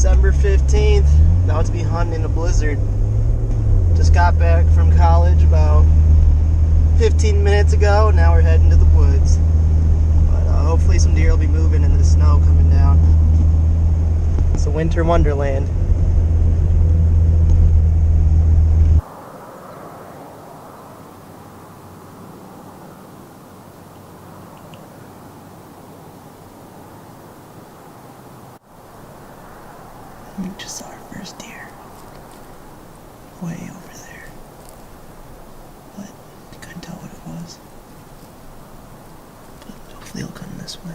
December 15th, about to be hunting in a blizzard. Just got back from college about 15 minutes ago. Now we're heading to the woods. But hopefully some deer will be moving in the snow coming down. It's a winter wonderland. We just saw our first deer. Way over there. But I couldn't tell what it was. But hopefully he'll come this way.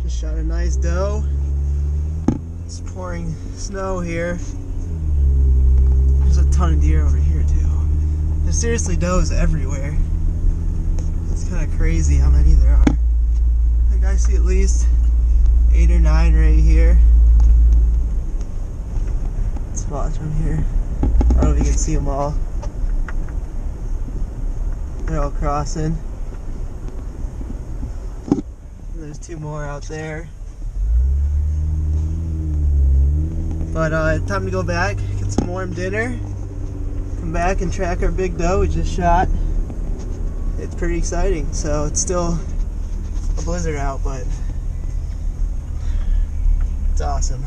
Shot a nice doe. It's pouring snow here. There's a ton of deer over here too. There's seriously does everywhere. It's kind of crazy how many there are. I think I see at least 8 or 9 right here. Let's watch them here. I don't know if you can see them all. They're all crossing. There's 2 more out there. But time to go back, get some warm dinner, come back and track our big doe we just shot. It's pretty exciting. So it's still a blizzard out, but it's awesome.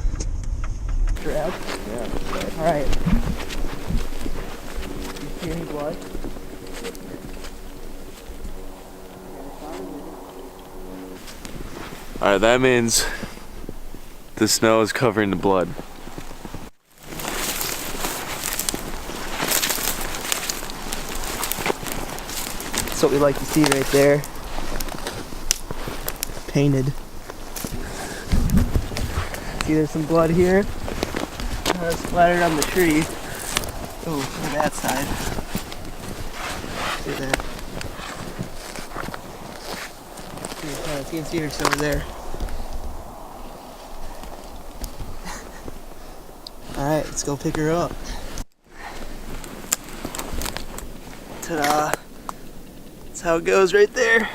Trap? Yeah. Alright. You see any blood? Alright, that means the snow is covering the blood. That's what we like to see right there. Painted. See, there's some blood here. It's splattered on the tree. Oh, look at that side. See that? You can see her over there. Alright, let's go pick her up. Ta-da! That's how it goes right there.